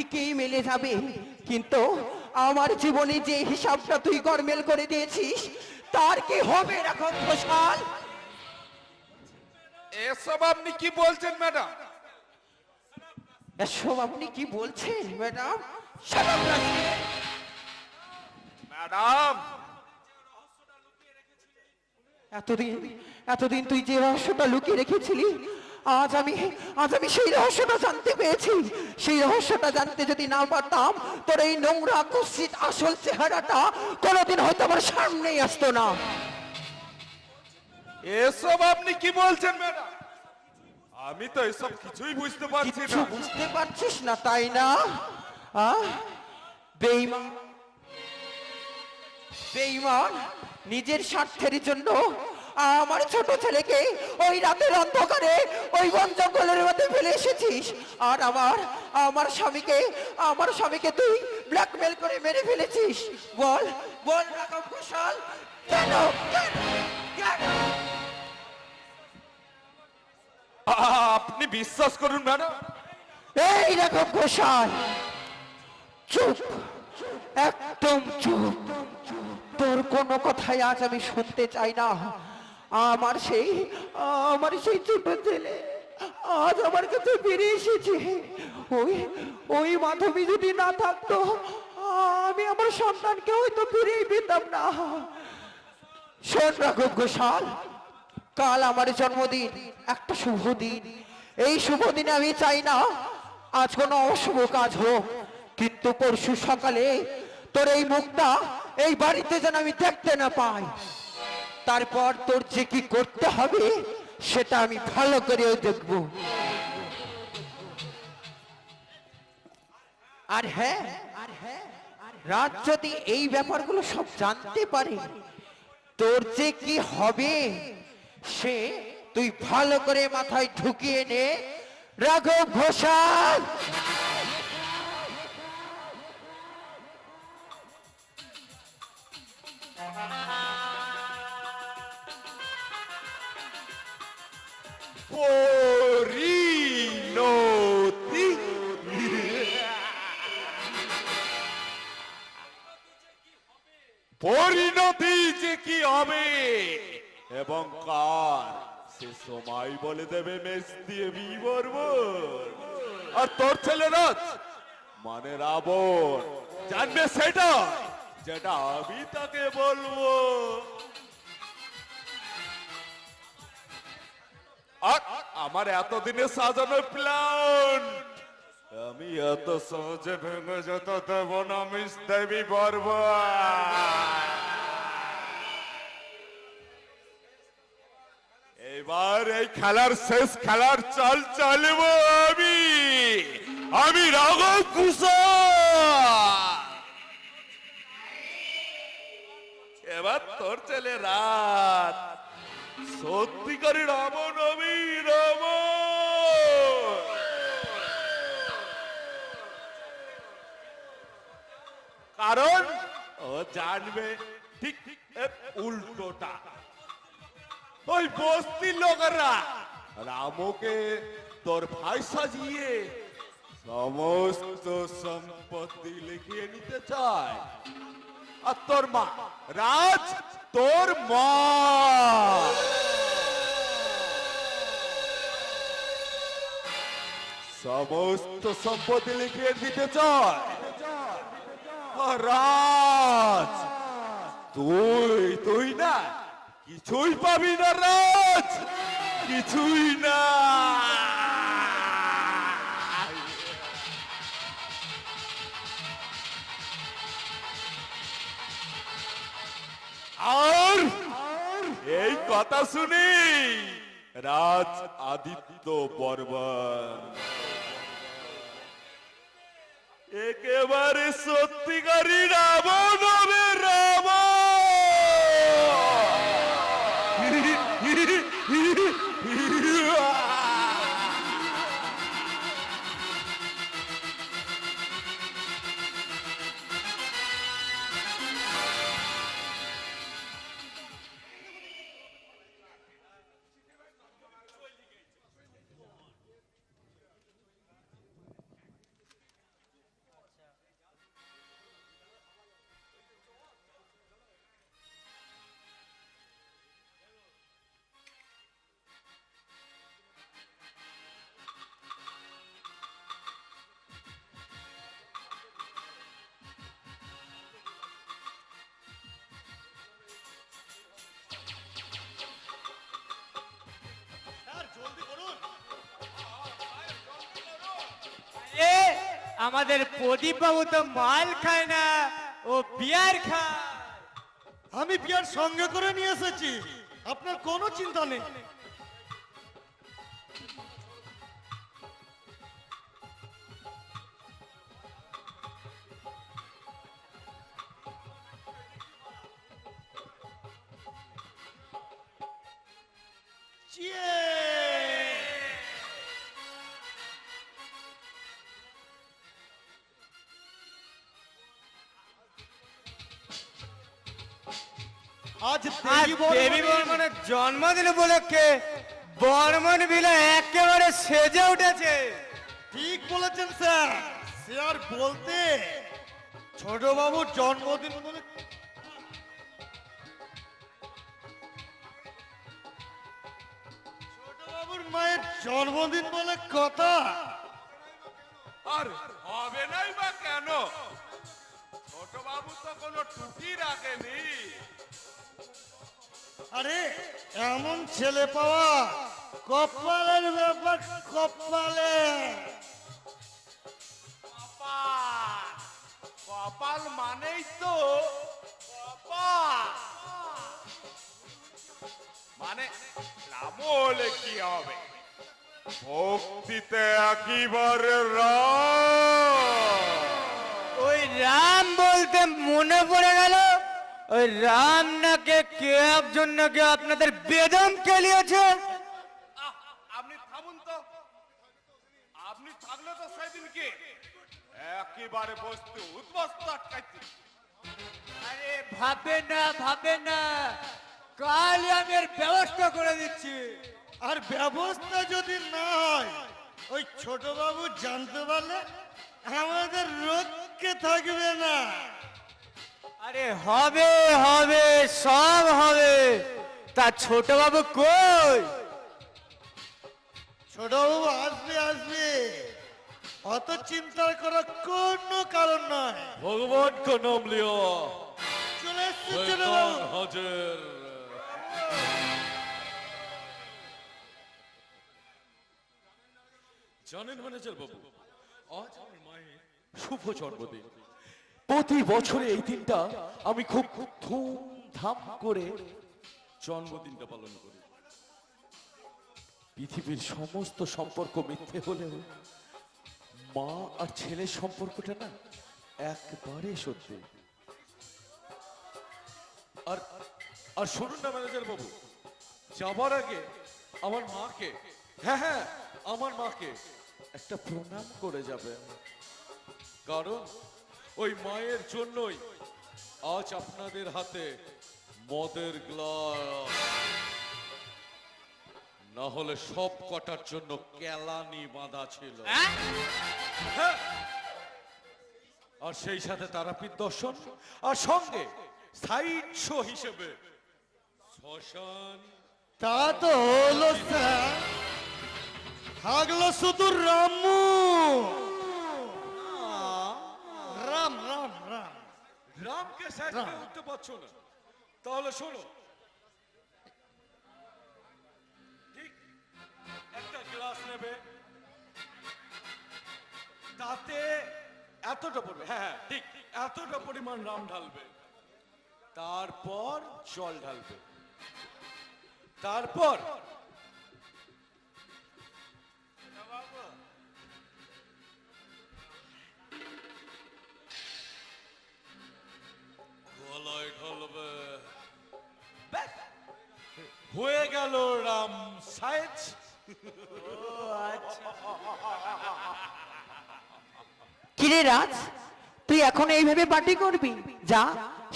ঠিকই মিলে যাবে, কিন্তু আমার জীবনে যে হিসাবটা তুই গরমেল করে দিয়েছিস তার কি হবে রাঘব ঘোষাল? এসব আপনি কি বলছেন ম্যাডাম? এসব আপনি কি বলছেন ম্যাডাম? ম্যাডাম, এতদিন এতদিন তুই যে রহস্যটা লুকিয়ে রেখেছিলি, আজ আমি আজ আমি সেই রহস্যটা জানতে পেরেছি। সেই রহস্যটা জানতে যদি না পারতাম, তোর এই নোংরা কুৎসিত আসল চেহারাটা কোনোদিন হয়তো আমার সামনেই আসতো না। এসব আপনি কি বলছেন ম্যাডাম? আমি তো এসব কিছুই বুঝতে পারছি কিছু না। বুঝতে পারছিস না তাই না? আহ? বেঈমান, বেঈমান, নিজের স্বার্থের জন্য আমার ছোট ছেলেকে ওই রাতের অন্ধকারে ওই বন জঙ্গলের মধ্যে ফেলে এসেছিস, আর আমার স্বামীকে তুই ব্ল্যাকমেল করে মেরে ফেলেছিস। বল বল রাঘব ঘোষাল, কেন কেন কেন? আপনি বিশ্বাস করুন ম্যাডাম, এই রাঘব ঘোষাল, চুপ, একদম চুপ। তোর কোনো কথাই আজ আমি শুনতে চাই না। আমার সেই আমার সেই ছোট ছেলে আজ আমার কাছে ফিরে এসেছে। ওই ওই মাধবী যদি না থাকতো, আমি আমার সন্তানকে হয়তো ফিরেই পেতাম না। শোন রাঘব ঘোষাল, কাল আমার জন্মদিন, একটা শুভ দিন। এই শুভ দিনে আমি চাই না আজ কোনো অশুভ কাজ হোক, কিন্তু পরশু সকালে তোর এই মুখটা এই বাড়িতে যেন আমি দেখতে না পাই। তারপর তোর যে কি করতে হবে সেটা আমি ভালো করে দেখব। আর হ্যাঁ, রাত যদি এই ব্যাপারগুলো সব জানতে পারে, তোর যে কি হবে সে তুই ভালো করে মাথায় ঢুকিয়ে নে রাঘব ঘোষাল। পরিণতি। পরিণতি যে কি হবে এবং কার, সে সময় বলে দেবে মেস দিয়ে বর্বর। আর তোর ছেলে রাজ মানে রাবণ জানবে সেটা যেটা আমি তাকে বলবো। আর আমার এতদিনে সাজানো প্ল্যান আমি এত সহজে ভেঙে যেতে দেব না মিস দেবী বর্বর। এবার এই খেলার শেষ খেলার চাল চালব আমি, আমি রাঘব ঘোষাল। এবার তোর ছেলে রাত সত্যিকারী রাবণ, আমি রাবণ। কারণ ও জানবে ঠিক উল্টোটা। ওই বস্তির লোকেরা রামকে তোর ভাই সাজিয়ে সমস্ত সম্পত্তি লিখিয়ে নিতে চায়, আর তোর মা রাজ, তোর মা সমস্ত সম্পত্তি লিখিয়ে দিতে চায়। আর রাজ, তুই না কিছুই পাবি না রাজ, কিছুই না। আর এই কথা শুনি রাজ আদিত্য বর্মন একেবারে সত্যিকারী রাবণ হবে, রাবণ। আমাদের প্রদীপ বাবু তো মাল খায় না, ও বিয়ার খায়। আমি বিয়ার সঙ্গে করে নিয়ে এসেছি, আপনার কোনো চিন্তা নেই। আজ দেবী বর্মনের জন্মদিন উপলক্ষে বর্মন ভিলা একেবারে সেজে উঠেছে। ঠিক বলেছেন স্যার, সে আর বলতে ছোট বাবুর জন্মদিন বলে ছোট বাবুর মায়ের জন্মদিন বলে কথা। আর হবে নাই বা কেন? ছোট বাবু তো কোনো টুটি রাখেনি। আরে এমন ছেলে পাওয়া কপালের ব্যাপার, কপালে। কপাল কপাল মানেই তো কপাল, মানে রাম হলে কি হবে? ভক্তিতে একেবারে রাম। ওই রাম বলতে মনে পড়ে গেল, ওই রাম নাকি কে একজন নাকি আপনাদের বেদম কেলিয়েছে। আপনি থামুন তো, আপনি থাকলে তো সেদিন কি একেবারে বস্তু উদ্বস্ত আটকাইছি। আরে ভাবে না, কাল আমি এর ব্যবস্থা করে দিচ্ছি। আর ব্যবস্থা যদি না হয়, ওই ছোট বাবু জানতে পারলে আমাদের রক্ষে থাকবে না। আরে হবে হবে, সব হবে। তা ছোট বাবু কই? ছোট বাবু আসবে আসবে, অত চিন্তা করার কোনো কারণ নয়। ভগবান को नाम लिया, চলে এসছে ছোট বাবু। हाजिर। জানেন ম্যানেজার বাবু, আজ আমার মায়ের শুভ জন্মদিন। প্রতি বছরে এই দিনটা আমি খুব ধুমধাম করে জন্মদিনটা পালন করি। পৃথিবীর সমস্ত সম্পর্ক মিথ্যে হলেও মা আর ছেলের সম্পর্কটা না একবারে সত্যি। আর আর শুনুন না ম্যানেজার বাবু, যাবার আগে আমার মাকে, হ্যাঁ আমার মাকে একটা প্রণাম করে যাবে, কারণ ওই মায়ের জন্যই আজ আপনাদের হাতে মদের গ্লাস, না হলে সব কটার জন্য কেলানি বাঁধা ছিল। হ্যাঁ। আর সেই সাথে তারাপীঠ দর্শন, আর সঙ্গে সাইড শো হিসেবে শ্মশান। তা তো হলো স্যার, থাকলো শুধু রামু। রাম রাম রাম। রামকে সাইড করে উঠতে পারছো না, তাহলে শোনো, ঠিক একটা গ্লাস নেবে, তাতে এতটা পড়বে, হ্যাঁ ঠিক এতটা পরিমাণ রাম ঢালবে, তারপর জল ঢালবে, তারপর গলায় ঢালবে, ব্যাস, হয়ে গেল রাম সাইজ। কিরে রাজ, তুই এখন এইভাবে পার্টি করবি? যা,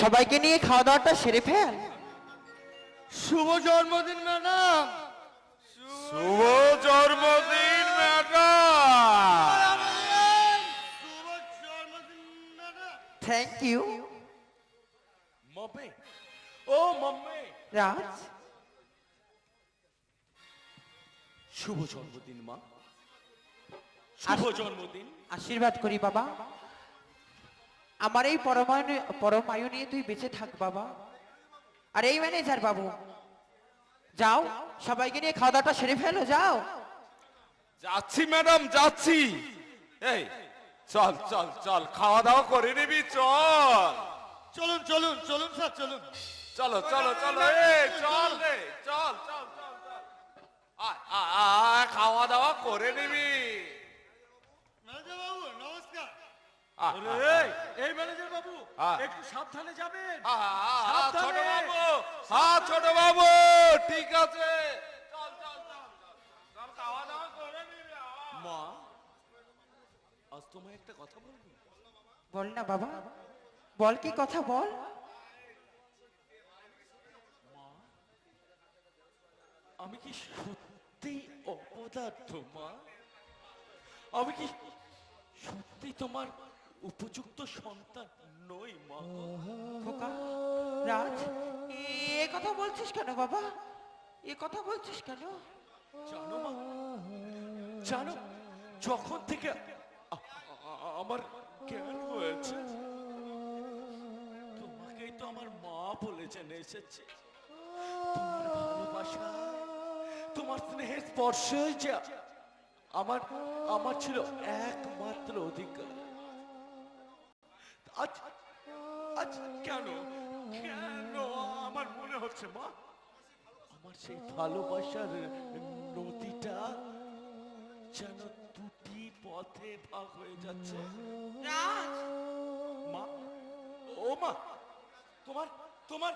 সবাইকে নিয়ে খাওয়া দাওয়াটা সেরে ফেল। শুভ জন্মদিন ম্যাডাম। শুভ জন্মদিন ম্যাডাম। শুভ জন্মদিন ম্যাডাম। থ্যাংক ইউ মম্মি, ও মম্মি, রাজ। শুভ জন্মদিন মা, শুভ জন্মদিন। আশীর্বাদ করি বাবা, আমার এই পরমায়ু নিয়ে তুই বেঁচে থাক বাবা। আর এই ম্যানেজার বাবু, যাও সবাইকে নিয়ে খাওয়া দাওয়াটা সেরে ফেলো, যাও। যাচ্ছি ম্যাডাম, যাচ্ছি। এই চল চল চল, খাওয়া দাওয়া করে নিবি, চল। চলুন চলুন চলুন স্যার চলুন। চলো চলো চলো, চল রে, চল চল চল চল। আয়, আয়, আয়, খাওয়া দাওয়া করে নিবি। ম্যানেজার বাবু নমস্কার। আয়, আয়, এই ম্যানেজার বাবু হ্যাঁ। একটু সাবধানে যাবেন। ছোট বাবু, হ্যাঁ ছোট বাবু, ঠিক আছে, চল চল চল চল, চল খাওয়া দাওয়া করে নিবি। মা, আজ তোমায় একটা কথা বলবো। বল না বাবা, বল, কি কথা বল। আমি কি সত্যি অপদার্থ মা? আমি কি সত্যি তোমার উপযুক্ত সন্তান নই মা? খোকা, রাজ, এ কথা বলছিস কেন বাবা? এ কথা বলছিস কেন? জানো মা, জানো যখন থেকে আমার জ্ঞান হয়েছে, তোমাকেই তো আমার মা বলে জেনে এসেছে। তোমার ভালোবাসা, তোমার স্নেহের স্পর্শই যা আমার আমার ছিল একমাত্র অধিকার। আজ আজ কেন কেন আমার মনে হচ্ছে মা, আমার সেই ভালোবাসার নদীটা যেন দুটি পথে ভাগ হয়ে যাচ্ছে। মা, ও মা, তোমার তোমার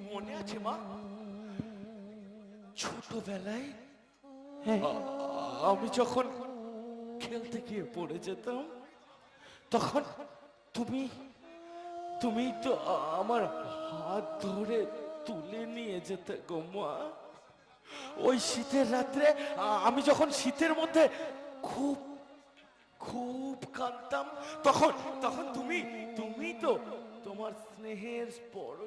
মনে আছে মা, ছোটবেলায় আমি যখন খেলতে গিয়ে পড়ে যেতাম, তখন তুমি তুমি তো আমার হাত ধরে তুলে নিয়ে যেতে গো মা। ওই শীতের রাত্রে আমি যখন শীতের মধ্যে খুব খুব কাঁদতাম, তখন তখন তুমি তুমি তো তোমার স্নেহের স্পর্শ